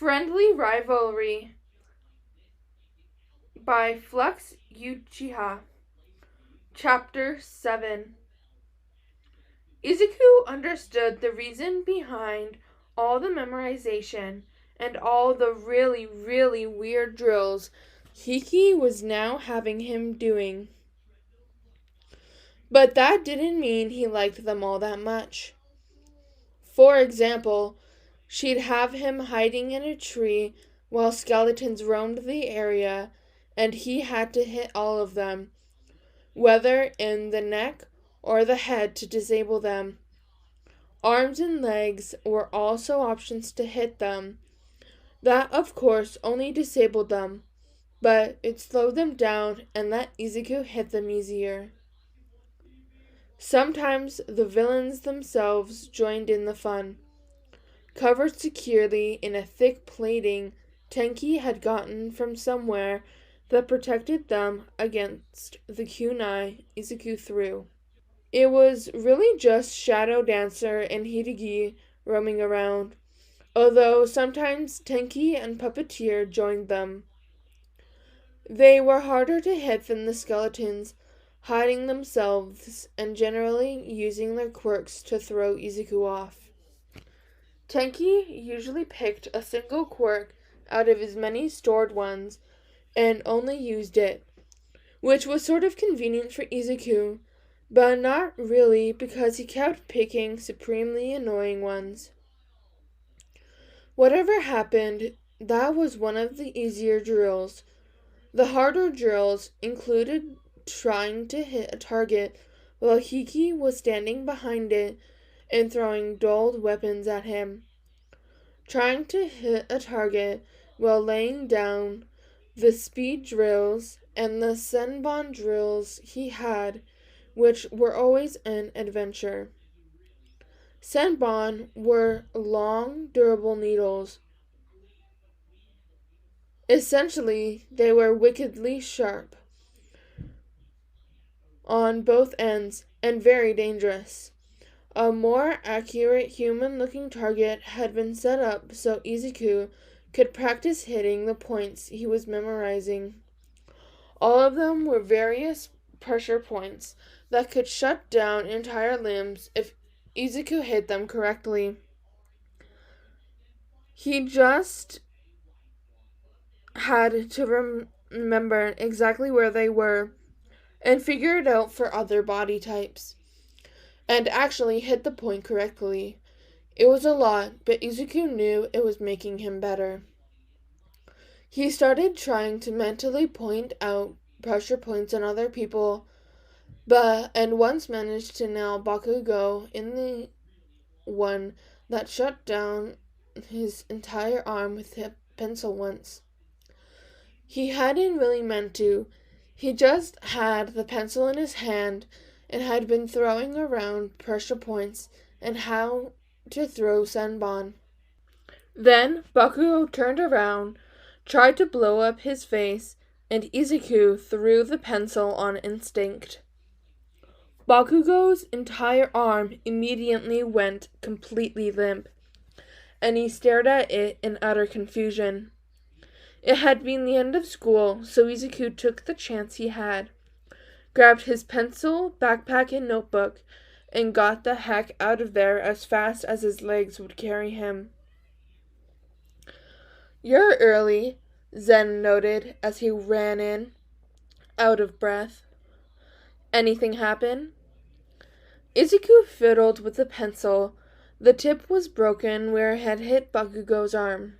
Friendly Rivalry by Flux Uchiha. Chapter 7. Izuku understood the reason behind all the memorization and all the really, really weird drills Hiki was now having him doing. But that didn't mean he liked them all that much. For example, she'd have him hiding in a tree while skeletons roamed the area, and he had to hit all of them, whether in the neck or the head to disable them. Arms and legs were also options to hit them. That, of course, only disabled them, but it slowed them down and let Izuku hit them easier. Sometimes the villains themselves joined in the fun. Covered securely in a thick plating Tenki had gotten from somewhere that protected them against the kunai Izuku threw. It was really just Shadow Dancer and Hidegi roaming around, although sometimes Tenki and Puppeteer joined them. They were harder to hit than the skeletons, hiding themselves and generally using their quirks to throw Izuku off. Tenki usually picked a single quirk out of his many stored ones and only used it, which was sort of convenient for Izuku, but not really because he kept picking supremely annoying ones. Whatever happened, that was one of the easier drills. The harder drills included trying to hit a target while Hiki was standing behind it and throwing dulled weapons at him. Trying to hit a target while laying down, the speed drills and the Senbon drills he had, which were always an adventure. Senbon were long, durable needles. Essentially, they were wickedly sharp on both ends and very dangerous. A more accurate human-looking target had been set up so Izuku could practice hitting the points he was memorizing. All of them were various pressure points that could shut down entire limbs if Izuku hit them correctly. He just had to remember exactly where they were and figure it out for other body types, and actually hit the point correctly. It was a lot, but Izuku knew it was making him better. He started trying to mentally point out pressure points on other people, and once managed to nail Bakugo in the one that shut down his entire arm with a pencil once. He hadn't really meant to. He just had the pencil in his hand and had been throwing around pressure points and how to throw Senbon. Then Bakugo turned around, tried to blow up his face, and Izuku threw the pencil on instinct. Bakugo's entire arm immediately went completely limp, and he stared at it in utter confusion. It had been the end of school, so Izuku took the chance he had, grabbed his pencil, backpack, and notebook, and got the heck out of there as fast as his legs would carry him. "You're early," Zen noted as he ran in, out of breath. "Anything happen?" Izuku fiddled with the pencil. The tip was broken where it had hit Bakugo's arm.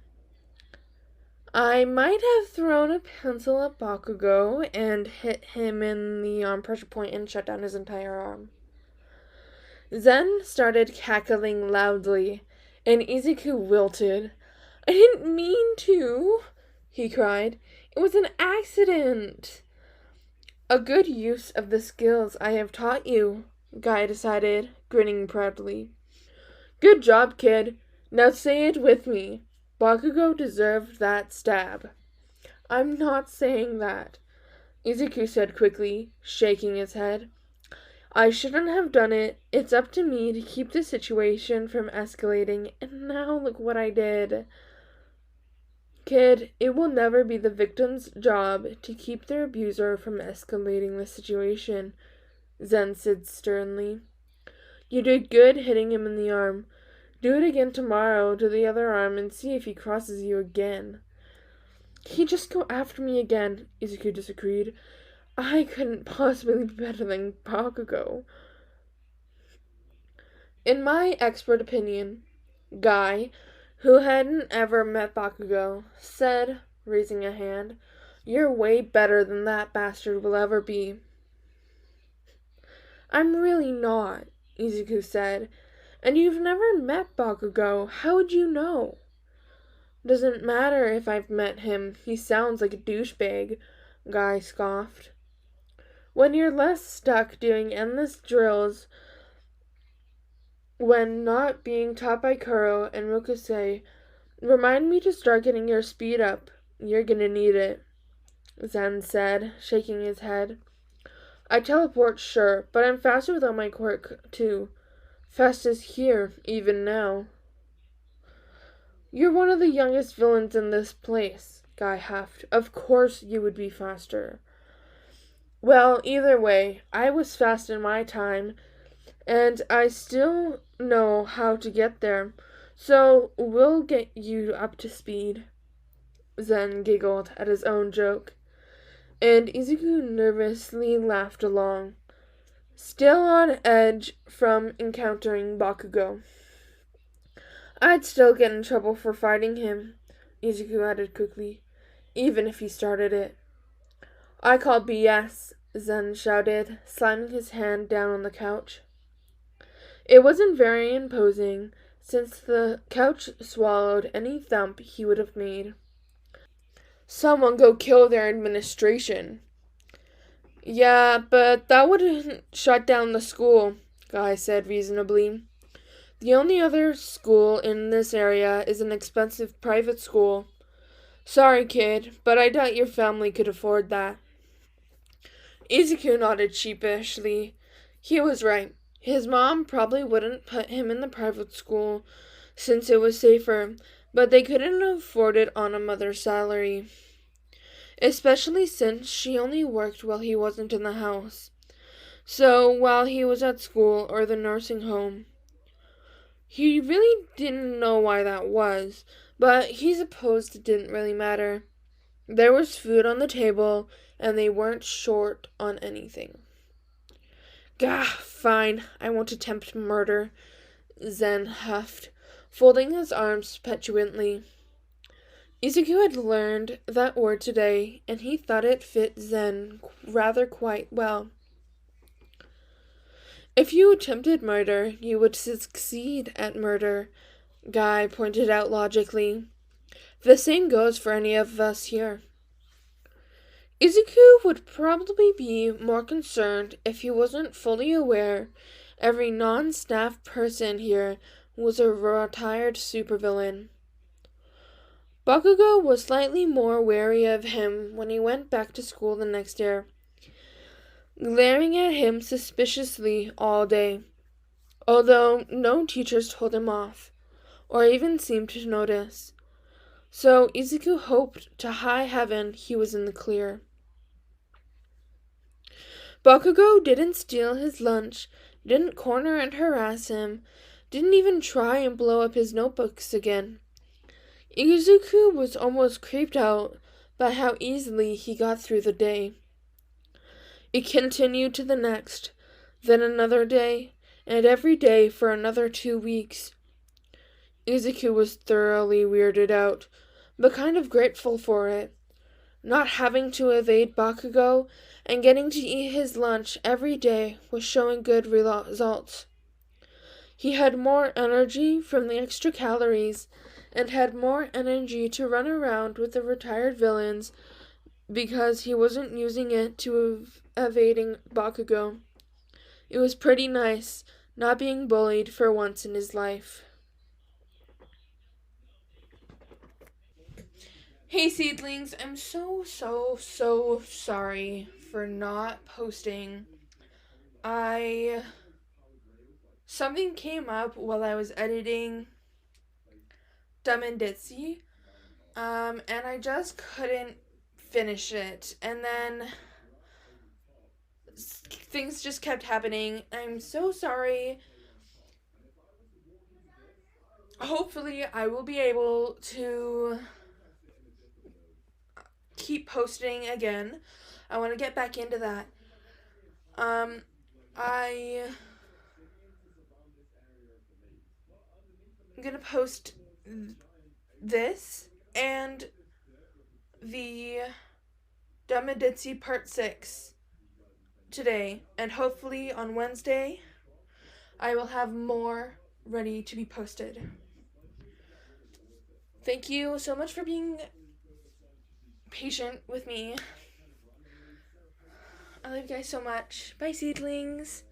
"I might have thrown a pencil at Bakugo and hit him in the arm pressure point and shut down his entire arm." Zen started cackling loudly, and Izuku wilted. "I didn't mean to," he cried. "It was an accident." "A good use of the skills I have taught you," Guy decided, grinning proudly. "Good job, kid. Now say it with me. Bakugo deserved that stab." "I'm not saying that," Izuku said quickly, shaking his head. "I shouldn't have done it. It's up to me to keep the situation from escalating, and now look what I did." Kid, it will never be the victim's job to keep their abuser from escalating the situation, Zen said sternly. You did good hitting him in the arm. Do it again tomorrow to the other arm and see if he crosses you again. He'd just go after me again, Izuku disagreed. I couldn't possibly be better than Bakugo. In my expert opinion, Guy, who hadn't ever met Bakugo, said, raising a hand, you're way better than that bastard will ever be. I'm really not, Izuku said. And you've never met Bakugo. How would you know? Doesn't matter if I've met him. He sounds like a douchebag, Guy scoffed. When you're less stuck doing endless drills when not being taught by Kuro and Rokusei, remind me to start getting your speed up. You're gonna need it, Zen said, shaking his head. I teleport, sure, but I'm faster without my quirk, too. Fastest here, even now. You're one of the youngest villains in this place, Guy huffed. Of course you would be faster. Well, either way, I was fast in my time, and I still know how to get there, so we'll get you up to speed. Zen giggled at his own joke, and Izuku nervously laughed along, still on edge from encountering Bakugo. I'd still get in trouble for fighting him, Izuku added quickly, even if he started it. I call BS, Zen shouted, slamming his hand down on the couch. It wasn't very imposing, since the couch swallowed any thump he would have made. Someone go kill their administration. Yeah, but that wouldn't shut down the school, Guy said reasonably. The only other school in this area is an expensive private school. Sorry, kid, but I doubt your family could afford that. Izuku nodded sheepishly. He was right. His mom probably wouldn't put him in the private school since it was safer, but they couldn't afford it on a mother's salary. Especially since she only worked while he wasn't in the house. So, while he was at school or the nursing home. He really didn't know why that was, but he supposed it didn't really matter. There was food on the table, and they weren't short on anything. Gah, fine, I won't attempt murder, Zen huffed, folding his arms petulantly. Izuku had learned that word today, and he thought it fit Zen rather quite well. If you attempted murder, you would succeed at murder, Guy pointed out logically. The same goes for any of us here. Izuku would probably be more concerned if he wasn't fully aware every non-staff person here was a retired supervillain. Bakugo was slightly more wary of him when he went back to school the next year, glaring at him suspiciously all day, although no teachers told him off, or even seemed to notice. So Izuku hoped to high heaven he was in the clear. Bakugo didn't steal his lunch, didn't corner and harass him, didn't even try and blow up his notebooks again. Izuku was almost creeped out by how easily he got through the day. It continued to the next, then another day, and every day for another 2 weeks. Izuku was thoroughly weirded out, but kind of grateful for it. Not having to evade Bakugo and getting to eat his lunch every day was showing good results. He had more energy from the extra calories and had more energy to run around with the retired villains because he wasn't using it to evading Bakugo. It was pretty nice not being bullied for once in his life. Hey seedlings, I'm so sorry for not posting. Something came up while I was editing Dumb and Ditzy, And I just couldn't finish it. And then things just kept happening. I'm so sorry. Hopefully, I will be able to keep posting again. I want to get back into that. I'm gonna post this and the Dumb and Ditzy Part 6 today, and hopefully on Wednesday I will have more ready to be posted. Thank you so much for being patient with me. I love you guys so much. Bye, seedlings.